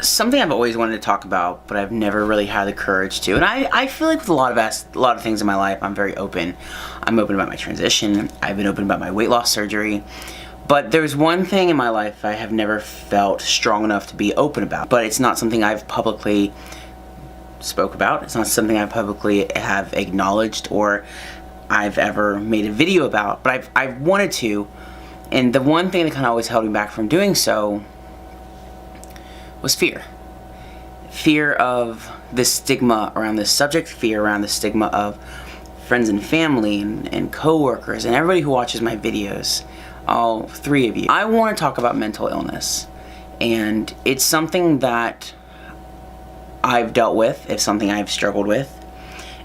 something I've always wanted to talk about, but I've never really had the courage to. And I feel like with a lot of things in my life, I'm very open. I'm open about my transition. I've been open about my weight loss surgery. But there's one thing in my life I have never felt strong enough to be open about. But it's not something I've publicly spoke about. It's not something I publicly have acknowledged or I've ever made a video about. But I've wanted to. And the one thing that kind of always held me back from doing so was fear. Fear of the stigma around this subject, fear around the stigma of friends and family and co-workers and everybody who watches my videos, all three of you. I want to talk about mental illness, and it's something that I've dealt with, it's something I've struggled with,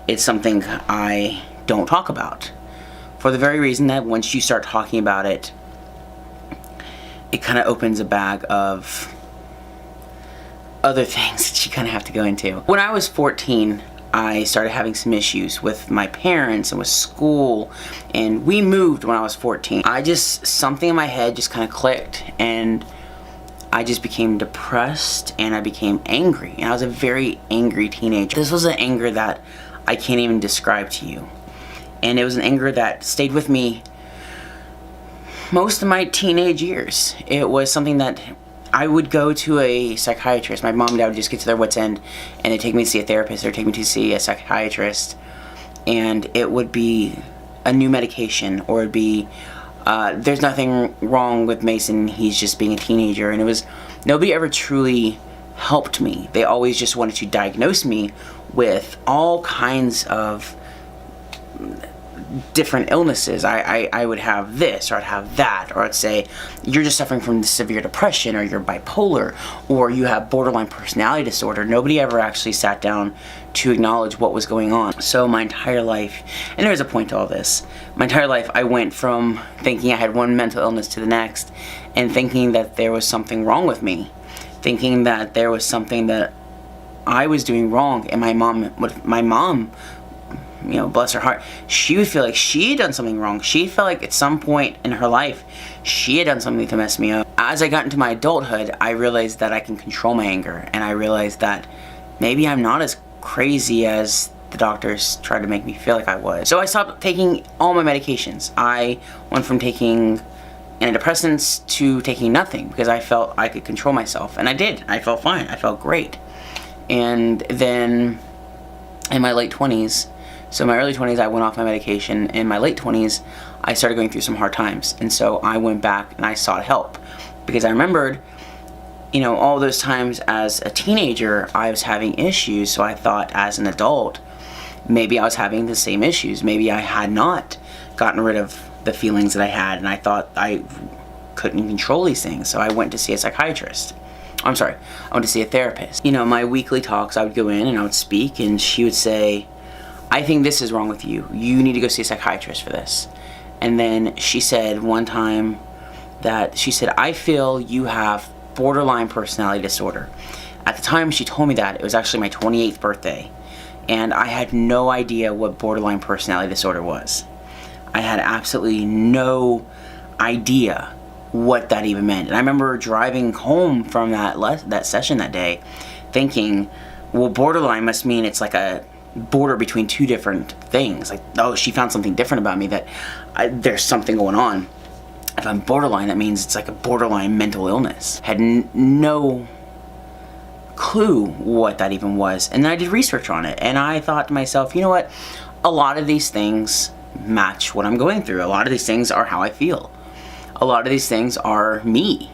it's something I don't talk about, for the very reason that once you start talking about it, it kind of opens a bag of other things that you kind of have to go into. When I was 14, I started having some issues with my parents and with school, and we moved when I was 14. Something in my head just kind of clicked, and I just became depressed, and I became angry, and I was a very angry teenager. This was an anger that I can't even describe to you, and it was an anger that stayed with me most of my teenage years. It was something that I would go to a psychiatrist. My mom and dad would just get to their wits' end, and they'd take me to see a therapist or take me to see a psychiatrist, and it would be a new medication, or it'd be, there's nothing wrong with Mason, he's just being a teenager. And it was, nobody ever truly helped me. They always just wanted to diagnose me with all kinds of different illnesses. I would have this, or I'd have that, or I'd say you're just suffering from severe depression, or you're bipolar, or you have borderline personality disorder. Nobody ever actually sat down to acknowledge what was going on. So my entire life, and there's a point to all this, my entire life I went from thinking I had one mental illness to the next, and thinking that there was something wrong with me, thinking that there was something that I was doing wrong. And my mom, you know, bless her heart, she would feel like she had done something wrong. She felt like at some point in her life, she had done something to mess me up. As I got into my adulthood, I realized that I can control my anger, and I realized that maybe I'm not as crazy as the doctors tried to make me feel like I was. So I stopped taking all my medications. I went from taking antidepressants to taking nothing, because I felt I could control myself, and I did. I felt fine. I felt great. And then in my late 20s, so in my early 20s, I went off my medication. In my late 20s, I started going through some hard times. And so I went back and I sought help, because I remembered, you know, all those times as a teenager, I was having issues. So I thought as an adult, maybe I was having the same issues. Maybe I had not gotten rid of the feelings that I had, and I thought I couldn't control these things. So I went to see a psychiatrist. I went to see a therapist. You know, my weekly talks, I would go in and I would speak, and she would say, I think this is wrong with you. You need to go see a psychiatrist for this. And then she said one time that, she said, I feel you have borderline personality disorder. At the time she told me that, it was actually my 28th birthday. And I had no idea what borderline personality disorder was. I had absolutely no idea what that even meant. And I remember driving home from that session that day thinking, well, borderline must mean it's like a border between two different things. Like, oh, she found something different about me, that there's something going on. If I'm borderline, that means it's like a borderline mental illness. Had no clue what that even was. And then I did research on it, and I thought to myself, you know what? A lot of these things match what I'm going through. A lot of these things are how I feel. A lot of these things are me.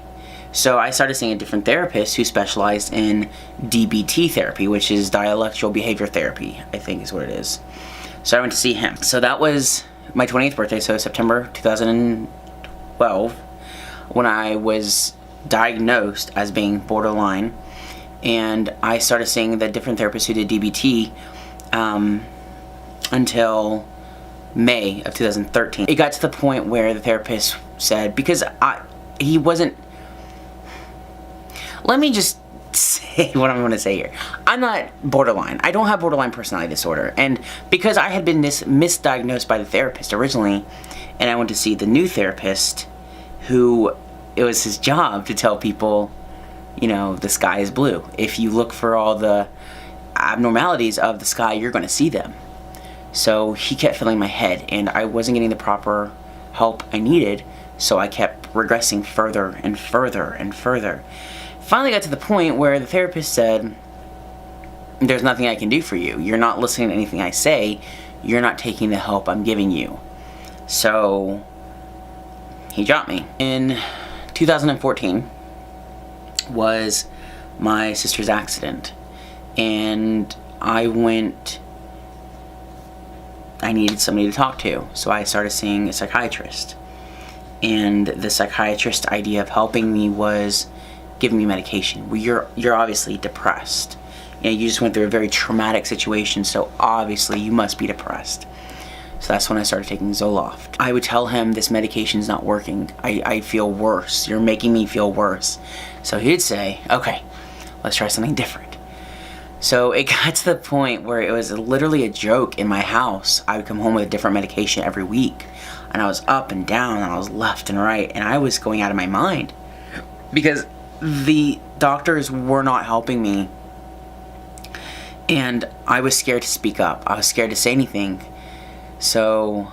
So I started seeing a different therapist who specialized in DBT therapy, which is dialectical behavior therapy, I think is what it is. So I went to see him. So that was my 20th birthday, so September 2012, when I was diagnosed as being borderline. And I started seeing the different therapists who did DBT until May of 2013. It got to the point where the therapist said, because he wasn't, let me just say what I'm going to say here. I'm not borderline. I don't have borderline personality disorder. And because I had been misdiagnosed by the therapist originally, and I went to see the new therapist, who, it was his job to tell people, the sky is blue. If you look for all the abnormalities of the sky, you're going to see them. So he kept filling my head, and I wasn't getting the proper help I needed, so I kept regressing further and further and further. Finally got to the point where the therapist said, there's nothing I can do for you. You're not listening to anything I say. You're not taking the help I'm giving you. So he dropped me. In 2014 was my sister's accident, and I needed somebody to talk to, so I started seeing a psychiatrist. And the psychiatrist's idea of helping me was giving me medication. Well, you're obviously depressed. You just went through a very traumatic situation, so obviously you must be depressed. So that's when I started taking Zoloft. I would tell him, this medication's not working. I feel worse. You're making me feel worse. So he'd say, okay, let's try something different. So it got to the point where it was literally a joke in my house. I would come home with a different medication every week, and I was up and down, and I was left and right, and I was going out of my mind because the doctors were not helping me, and I was scared to speak up. I was scared to say anything. So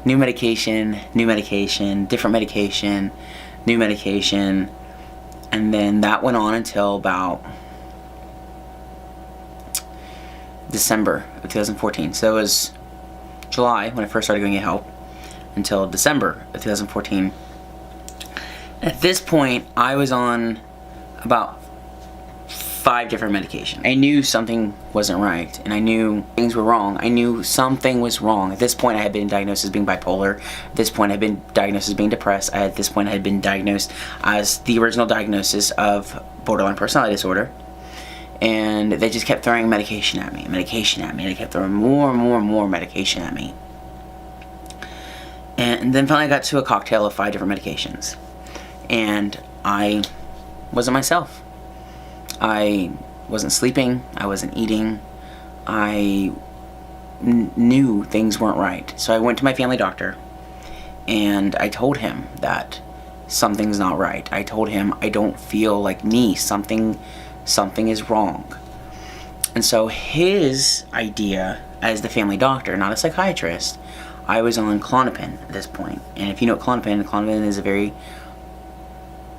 new medication, different medication, new medication, and then that went on until about December of 2014. So it was July when I first started going to get help until December of 2014. At this point, I was on about 5 different medications. I knew something wasn't right, and I knew things were wrong. I knew something was wrong. At this point, I had been diagnosed as being bipolar. At this point, I had been diagnosed as being depressed. At this point, I had been diagnosed as the original diagnosis of borderline personality disorder. And they just kept throwing medication at me. They kept throwing more and more and more medication at me. And then finally I got to a cocktail of 5 different medications. And I wasn't myself. I wasn't sleeping. I wasn't eating. I knew things weren't right. So I went to my family doctor, and I told him that something's not right. I told him I don't feel like me. Something is wrong. And so his idea, as the family doctor, not a psychiatrist, I was on Klonopin at this point. And if you know what Klonopin is a very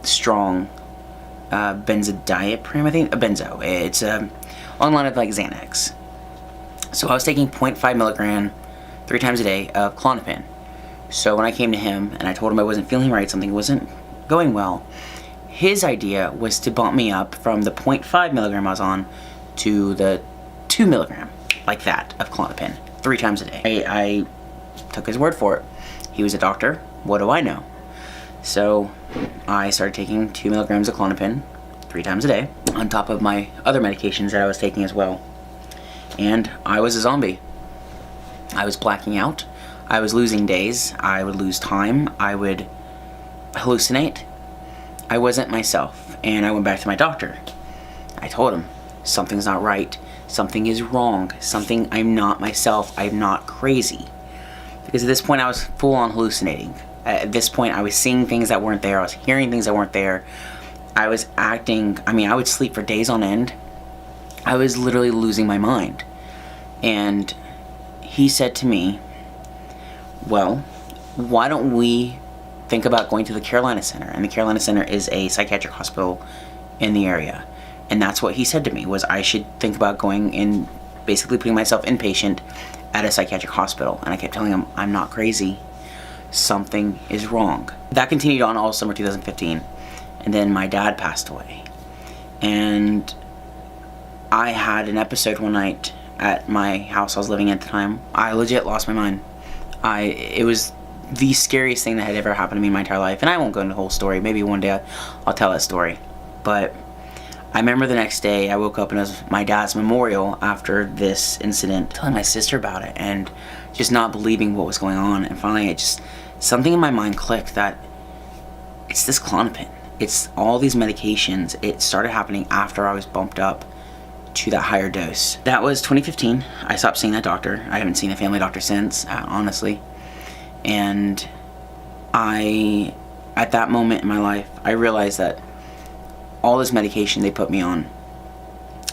strong benzodiazepine, I think, a benzo. It's on the line of like Xanax. So I was taking 0.5 milligram 3 times a day of Klonopin. So when I came to him and I told him I wasn't feeling right, something wasn't going well, his idea was to bump me up from the 0.5 milligram I was on to the 2 milligram, like that, of Klonopin, 3 times a day. I took his word for it. He was a doctor. What do I know? So I started taking 2 milligrams of Klonopin 3 times a day, on top of my other medications that I was taking as well. And I was a zombie. I was blacking out. I was losing days. I would lose time. I would hallucinate. I wasn't myself, and I went back to my doctor. I told him, something's not right. Something is wrong. I'm not myself. I'm not crazy. Because at this point I was full on hallucinating. At this point I was seeing things that weren't there. I was hearing things that weren't there. I was acting, I would sleep for days on end. I was literally losing my mind. And he said to me, well, why don't we think about going to the Carolina Center? And the Carolina Center is a psychiatric hospital in the area. And that's what he said to me, was I should think about going and basically putting myself inpatient at a psychiatric hospital. And I kept telling him, I'm not crazy. Something is wrong. That continued on all summer 2015. And then my dad passed away. And I had an episode one night at my house I was living at the time. I legit lost my mind. It was the scariest thing that had ever happened to me in my entire life. And I won't go into the whole story. Maybe one day I'll tell that story. But I remember the next day I woke up and it was my dad's memorial after this incident, telling my sister about it and just not believing what was going on. And finally something in my mind clicked that it's this Klonopin. It's all these medications. It started happening after I was bumped up to that higher dose. That was 2015. I stopped seeing that doctor. I haven't seen a family doctor since, honestly. And at that moment in my life, I realized that all this medication they put me on,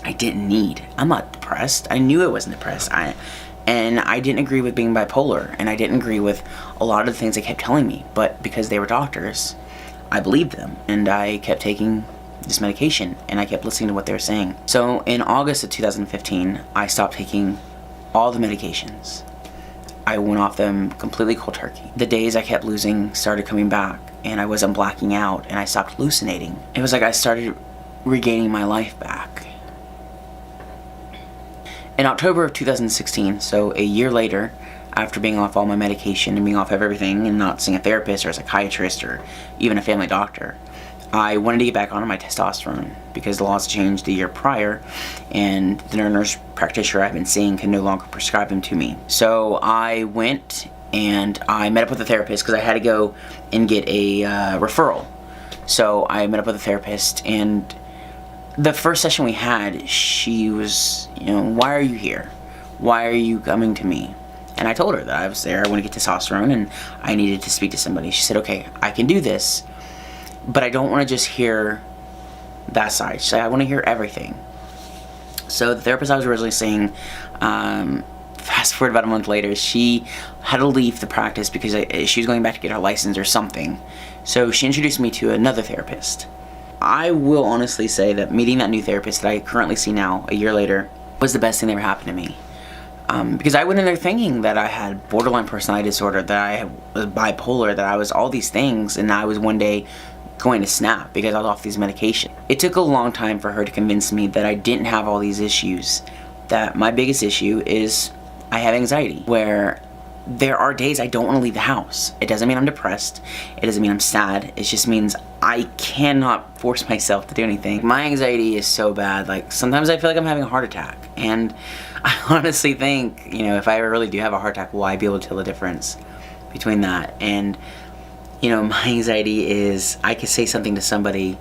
I didn't need. I'm not depressed. I knew I wasn't depressed. And I didn't agree with being bipolar, and I didn't agree with a lot of the things they kept telling me, but because they were doctors, I believed them, and I kept taking this medication, and I kept listening to what they were saying. So in August of 2015, I stopped taking all the medications. I went off them completely cold turkey. The days I kept losing started coming back, and I wasn't blacking out, and I stopped hallucinating. It was like I started regaining my life back. In October of 2016, so a year later, after being off all my medication and being off of everything and not seeing a therapist or a psychiatrist or even a family doctor, I wanted to get back on my testosterone because the laws changed the year prior and the nurse practitioner I've been seeing can no longer prescribe them to me. So I went and I met up with a therapist because I had to go and get a referral. So I met up with a therapist, and the first session we had, she was, why are you here? Why are you coming to me? And I told her that I was there, I want to get testosterone, and I needed to speak to somebody. She said, okay, I can do this, but I don't want to just hear that side. She said, I want to hear everything. So the therapist I was originally seeing, fast forward about a month later, she had to leave the practice because she was going back to get her license or something. So she introduced me to another therapist. I will honestly say that meeting that new therapist that I currently see now, a year later, was the best thing that ever happened to me. Because I went in there thinking that I had borderline personality disorder, that I was bipolar, that I was all these things, and I was one day going to snap because I was off these medications. It took a long time for her to convince me that I didn't have all these issues, that my biggest issue is I have anxiety, where there are days I don't want to leave the house. It doesn't mean I'm depressed. It doesn't mean I'm sad. It just means I cannot force myself to do anything. My anxiety is so bad, like sometimes I feel like I'm having a heart attack. And I honestly think, if I ever really do have a heart attack, will I be able to tell the difference between that? And, my anxiety is I could say something to somebody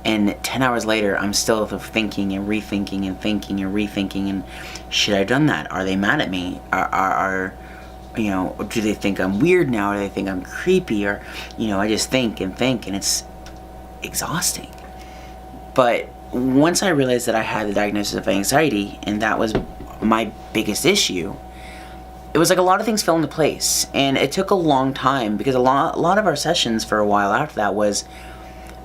and 10 hours later, I'm still thinking and rethinking and thinking and rethinking. And should I have done that? Are they mad at me? Do they think I'm weird now? Or do they think I'm creepy? Or, I just think, and it's exhausting. But once I realized that I had the diagnosis of anxiety, and that was my biggest issue, it was like a lot of things fell into place. And it took a long time, because a lot of our sessions for a while after that was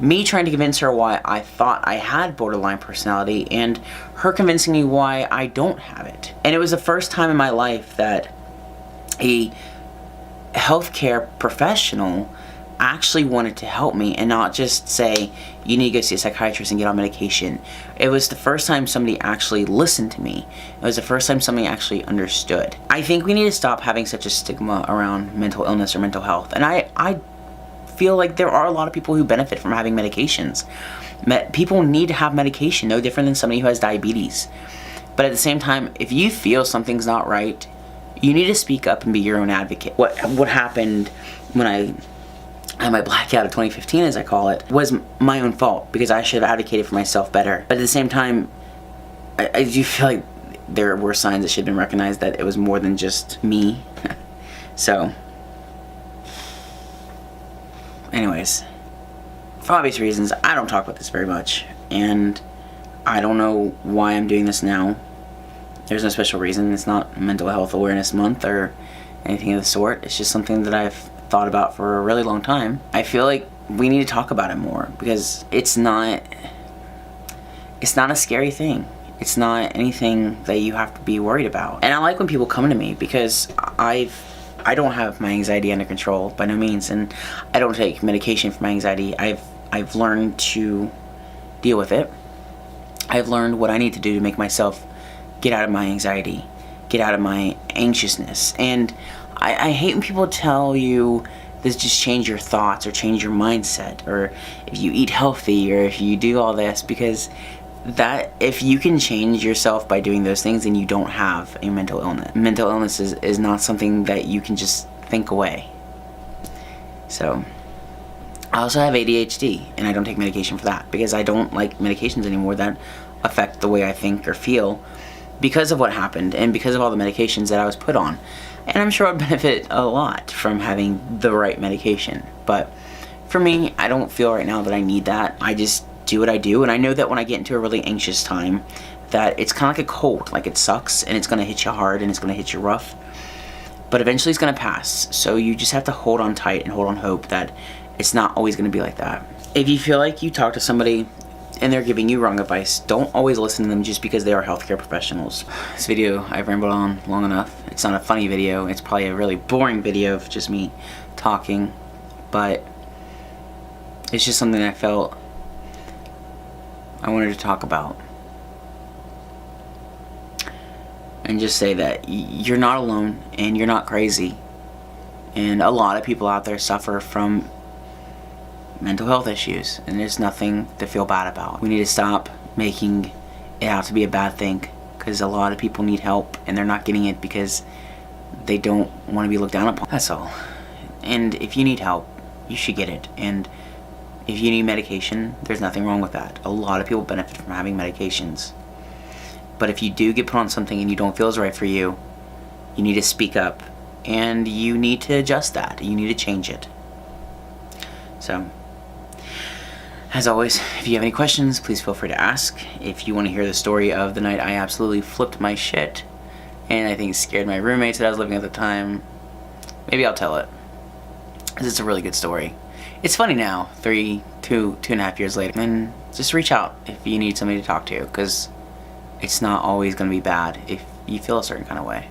me trying to convince her why I thought I had borderline personality, and her convincing me why I don't have it. And it was the first time in my life that a healthcare professional actually wanted to help me and not just say, you need to go see a psychiatrist and get on medication. It was the first time somebody actually listened to me. It was the first time somebody actually understood. I think we need to stop having such a stigma around mental illness or mental health. And I feel like there are a lot of people who benefit from having medications. People need to have medication, no different than somebody who has diabetes. But at the same time, if you feel something's not right, you need to speak up and be your own advocate. What happened when I had my blackout of 2015, as I call it, was my own fault, because I should have advocated for myself better. But at the same time, I do feel like there were signs that should have been recognized that it was more than just me. So, anyways, for obvious reasons, I don't talk about this very much, and I don't know why I'm doing this now. There's no special reason. It's not Mental Health Awareness Month or anything of the sort. It's just something that I've thought about for a really long time. I feel like we need to talk about it more, because it's not a scary thing. It's not anything that you have to be worried about. And I like when people come to me, because I don't have my anxiety under control by no means, and I don't take medication for my anxiety. I've learned to deal with it. I've learned what I need to do to make myself get out of my anxiety, get out of my anxiousness. And I hate when people tell you this, just change your thoughts or change your mindset, or if you eat healthy, or if you do all this, because that, if you can change yourself by doing those things, then you don't have a mental illness. Mental illness is not something that you can just think away. So, I also have ADHD, and I don't take medication for that, because I don't like medications anymore that affect the way I think or feel, because of what happened, and because of all the medications that I was put on. And I'm sure I'd benefit a lot from having the right medication. But for me, I don't feel right now that I need that. I just do what I do. And I know that when I get into a really anxious time, that it's kind of like a cold. Like, it sucks and it's going to hit you hard and it's going to hit you rough. But eventually it's going to pass. So you just have to hold on tight and hold on hope that it's not always going to be like that. If you feel like you talk to somebody and they're giving you wrong advice, don't always listen to them just because they are healthcare professionals. This video, I've rambled on long enough. It's not a funny video. It's probably a really boring video of just me talking. But it's just something I felt I wanted to talk about. And just say that you're not alone and you're not crazy. And a lot of people out there suffer from mental health issues, and there's nothing to feel bad about. We need to stop making it out to be a bad thing, because a lot of people need help and they're not getting it because they don't want to be looked down upon. That's all. And if you need help, you should get it. And if you need medication, there's nothing wrong with that. A lot of people benefit from having medications. But if you do get put on something and you don't feel is right for you, you need to speak up and you need to adjust that. You need to change it. So, as always, if you have any questions, please feel free to ask. If you want to hear the story of the night I absolutely flipped my shit and I think scared my roommates that I was living at the time, maybe I'll tell it, because it's a really good story. It's funny now, two and a half years later. And just reach out if you need somebody to talk to, because it's not always going to be bad if you feel a certain kind of way.